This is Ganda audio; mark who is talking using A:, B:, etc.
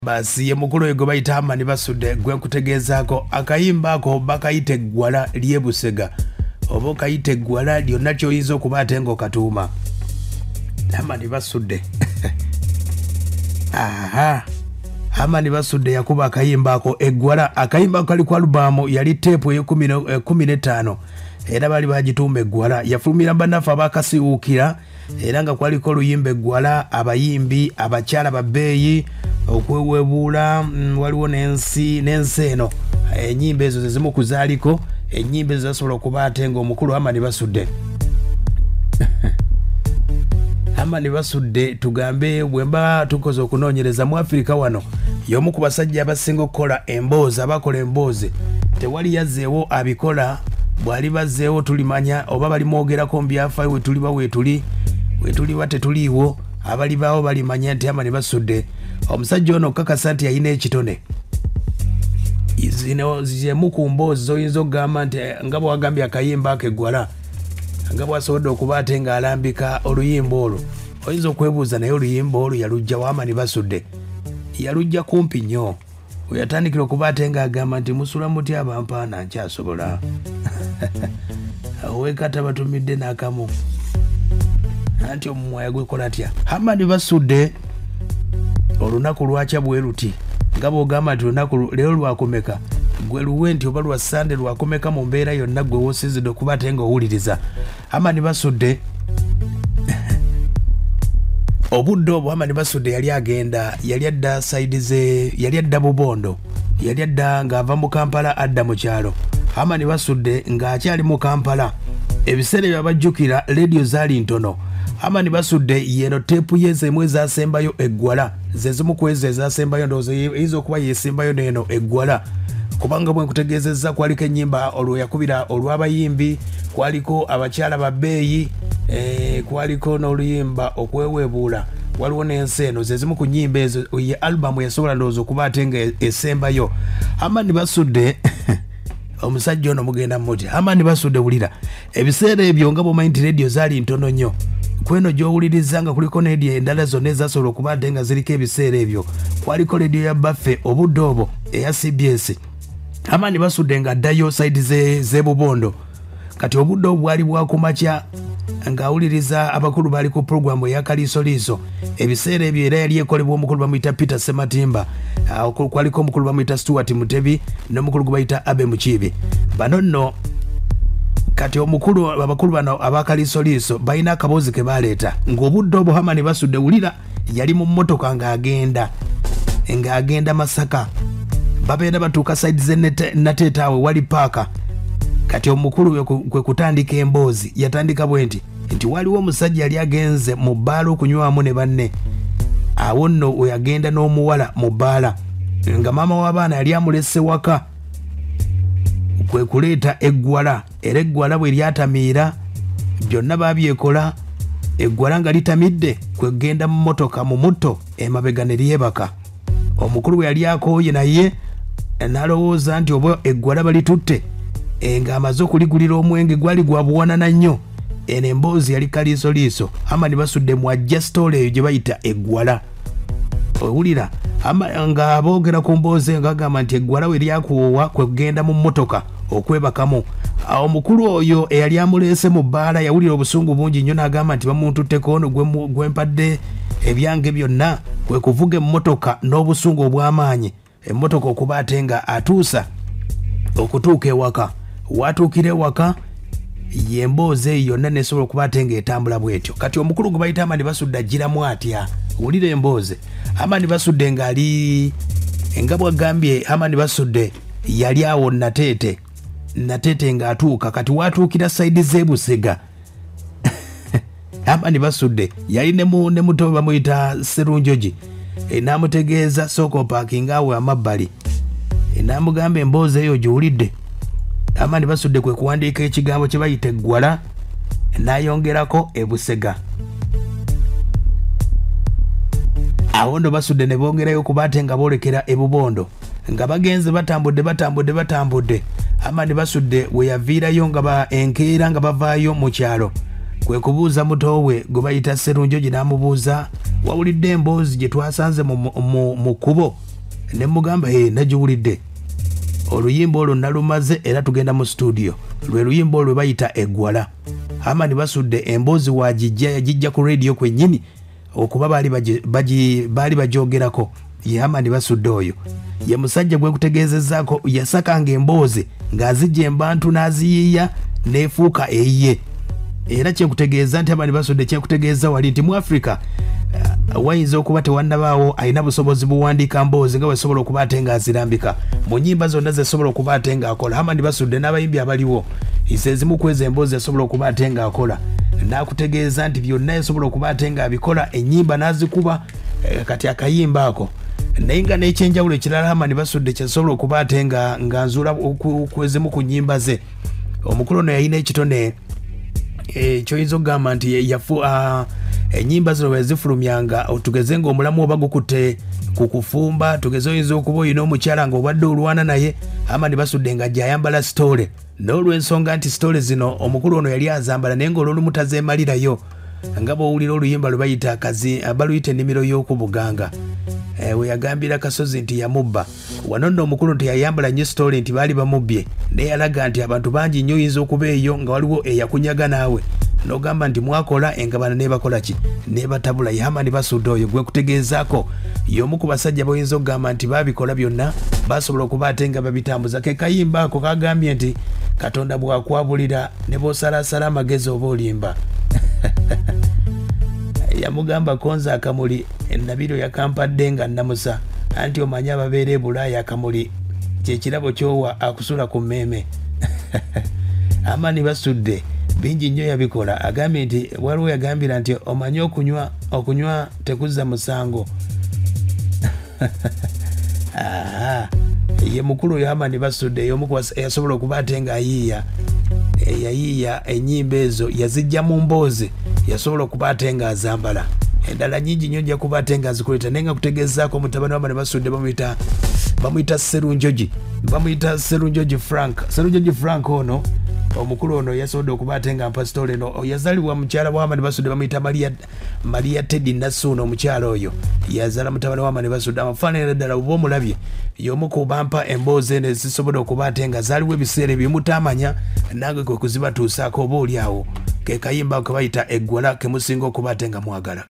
A: Basi ye mukulu ego bayita Herman Basudde gwe kutegezaako akayimba ako bakayita Eggwala lyebusega oba kayita Eggwala lyonna ky'oyinza okuba ate ng'okatuuma. Herman Basudde aha Herman Basudde yakuba akayimba ako Eggwala. Akayimba kali ku alubamu yali teepu eyo15 era bali bagituuma Eggwala. Yafulumira bannaffe abakasiwuukira era nga kwaliko oluyimba Eggwala, abayimbi abakyala babbeeyi okwewebuula waliwo n'ensi eno. Ennyimba ezo ze zimu kuzaaliko ennyimba ezo zasobola okuba ate ng'omukulu Herman Basudde Herman Basudde tugambe bwemba tukoze okunoonyereza mu Afrika wano y'omu ku basajja abasinga okukola emboozi, abakola emboozi tewali yazzeewo abikola. Bwali bazzeewo tulimanya oba bali mwogerako mu byafaayo wetuliba wetuliba tetuliiwo abali baawo balimanya nti Herman Basudde omusajja ono kakasa nti yalina ekitone. Zino ziyemu ku mboozi zoyinza okugamba nti nga bwagambye akayimba ako Eggwala nga bwasobodde okuba ate ng'alambika oluyimba olwo. Oyinza okwebuuza naye oluyimba olwo yalujja wa Herman Basudde? Yalujja kumpi nnyo. Weyatandikira okuba ate ng'agamba nti musula muti abampaana nkyasobola awekata batumidde n'akamu anti omumwaya gwekola atya. Herman Basudde olunaku lwakya bwe luti nga bw'ogamba nti olunaku leero lwakomeka gwe luwe nti oba lwa Sande lwakomeka mu mbeera yonna gwe woosizidde okuba ate ng'owuliriza. Herman Basudde obudde obwo Herman Basudde yali adda yali adda Bubondo, yali adda ng'ava mu Kampala adda mu kyalo. Herman Basudde ng'akyali mu Kampala ebiseera byabajjukira leediyo zaali ntono. Herman Basudde yeno teepu ye zemu ezaasembayo Eggwala, ze zimu ku ezo ezaasembayo ndowooza eyinza okuba yeesembayo n'eno Eggwala kubanga bwe nkutegeezezza kwaliko ennyimba olwo yakubira olw'abayimbi, kwaliko abakyala babbeeyi, kwaliko n'oluyimba okweweebuula, waliwo n'ensi eno. Ze zimu ku nnyimba ezo ye alubamu yasobola ndowooza okuba ate nga esembayo. Herman Basudde omusajja ono mugenda muti Herman Basudde wulira ebiseera ebyo nga bw'omanyi nti leediyo zaali ntono nnyo kweno gy'owuliriza nga kuliko n'ediyo endala zonna ezasobola okuba ate nga ziriko ebiseera ebyo. Kwaliko leediyo ya baffe obudde obwo eya CBS. Herman Basudde ng'addayo sayidi z'e Bubondo. Kati obudde obwo bwali bwakumakya ng'awuliriza abakulu baali ku puroguramu eya Kaliisoliiso. Ebiseera ebyo era yali ekolebwa omukulu bamuyita Peter Sematimba, kwaliko omukulu bamuyita Stuart Mutebi n'omukulu gwe bayita Abbey Mukiibi. Bano nno kati abakulu bano aba Kaliisoliiso balina akaboozi ke baleeta ng'obudde obwo Herman Basudde wulira yali mu mmotoka ng'agenda Masaka. Babeera batuuka sayidi z'Nateeta awe wali paaka. Kati omukulu kwe kutandika emboozi yatandika bwe nti waliwo omusajja yali agenze mu bbaala okunywamu ne banne. Awo nno we yagenda n'omuwala mu bbaala nga maama w'abaana yali amulese waka, kwe kuleeta Eggwala. Era Eggwala bwe lyatamiira byonna babyekola. Eggwala nga litamidde kwe genda mu mmotoka mu mutto emabega ne lyebaka. Omukulu we yali akooye naye n'alowooza nti oba Eggwala balitutte ng'amaze okuligulira omwenge gwali gwa buwanana nnyo. Eno emboozi yali Kaliisoliiso. Herman Basudde mwajja sitoola eyo gye bayita Eggwala. Owulira nga boogera ku mboozi ng'agamba nti Eggwala we lyakuwoowa kwe kugenda mu mmotoka okwebakamu. Awo omukulu oyo eyali amuleese mu bbaala yawulira obusungu bungi nnyo n'agamba nti bamuntutteko ono gwempadde ebyange byonna, kwe kuvuga emmotoka n'obusungu obw'amaanyi emmotoka okuba ate nga atuusa okutuuka ewaka. Watuukira ewaka yemboozi eyo yonna nesobola okuba ate ng'etambula bw'etyo. Kati omukulu gwe bayita Herman Basudde agiramu atya? Wulira emboozi. Herman Basudde ng'ali nga bwagambye Herman Basudde yali awo Nateete ng'atuuka. Kati watuukira sayidi z'ebusega Herman Basudde yali ne muto bamuyita Serunjogi n'amutegeeza sooka opaakinga awe amabbali. N'amugamba emboozi eyo giwulidde. Herman Basudde kwe kuwandiika ekigambo kye bayita Eggwala n'ayongerako ebusega. Awo nno Basudde ne bongerayo okuba ate nga boolekera e Bubondo nga bagenze batambudde. Herman Basudde we yaviirayo nga enkeera nga bavaayo mu kyalo. Kwe kubuuza muto we gwe bayita Serunjogi n'amubuuza wawulidde emboozi gye twasanze mu kubo ne mugamba nagiwulidde oluyimba olwo nalumaze era tugenda mu studio lwe luyimba olwo bayita Eggwala. Herman Basudde emboozi wagijja yagijja ku radio kwennyini okuba baali bajogerako. Ye Herman Basudde oyo ye musajja gwe kutegeezezaako yasakanga emboozi ng'azijja embantu n'aziyiiya neefuuka eyiye. Era kyekutegeeza nti Herman Basudde kyekutegeeza wali nti mu Africa wayinza okuba tewannabaawo alina busobozi buwandiika mboozi nga bwesobola okuba ate ng'azirambika mu nnyimba zonna zesobola okuba ate ng'akola. Herman Basudde n'abayimbi abaliwo ezimu ku ezo emboozi esobola okuba ate ng'akola n'akutegeeza nti byonna esobola okuba ate ng'abikola ennyimba n'azikuba kati akayimba ako. Naye nga n'ekyenjawulo ekirala Herman Basudde kyasobola okuba ate nga nzuula ku ezimu ku nnyimba ze. Omukulu ono yalina ekitone kyoyinza okugamba nti ennyimba zino bwe zifulumyanga tugeze ng'omulamu oba gukutte ku kufumba, tugeze oyinza okuba olina omukyala ng'obadde olwana naye Herman Basudde nga gy'ayambala sitole. N'olw'ensonga nti sitole zino omukulu ono yali azambala naye ng'olwolumu tazeemalirayo nga bw'owulira oluyimba lwe bayita baluyita ennimiro y'okubuganga. We yagambira Kasozi nti yamubba. Wano nno omukulu nti yayambala nnyo sitole nti baali bamubbye naye yalaga nti abantu bangi nnyo oyinza okuba eyo nga waliwo eyakunyaga naawe n'ogamba nti mwakola engabana nebakola ki nebatabula. Ye Herman Basudde oyo gwe kutegeezaako y'omu ku basajja boyinza okugamba nti babikola byonna basobola okuba ate nga babitambuza. Ke kayimba ako kagambye nti Katonda bwakwabulira ne bw'osalaasala amagezi oba olimba. Yamugamba konza akamuli ennabiro yakampadde nga namusa anti omanyi ababeera e Bulaaya akamuli kyekirabo kyowa akusula ku mmeeme. Herman Basudde bingi nnyo yabikola. Agambye nti waliwo yagambira nti omanyi okunywa tekuzza musango. Ye mukulu oyo Herman Basudde y'omu eyasobola okuba ate ng'ayiiya yayiiya ennyimba ezo yazijja mu mboozi yasobola okuba ate ng'azambala. Endala nnyingi nnyo nja kuba ate ng'azikoleta naye nga kutegeezaako mutabani wa Herman Basudde bamuyita Serunjoji Frank ono omukulu ono yasobodde okuba ate nga mpasitole eno yazaalibwa mukyala wa Herman Basudde bamuyita Maria Teddy Nasuuno. Omukyala oyo yazaala mutabani wa Herman Basudde. Amafaanana ddala oba omulabye y'omu ku bampa emboozi eno ezisobodde okuba ate nga zaaliwo ebiseera ebimutamanya nange kwe kuzibatuusaako oba oli awo ke kayimba ke bayita Eggwala ke musinga okuba ate nga mwagala.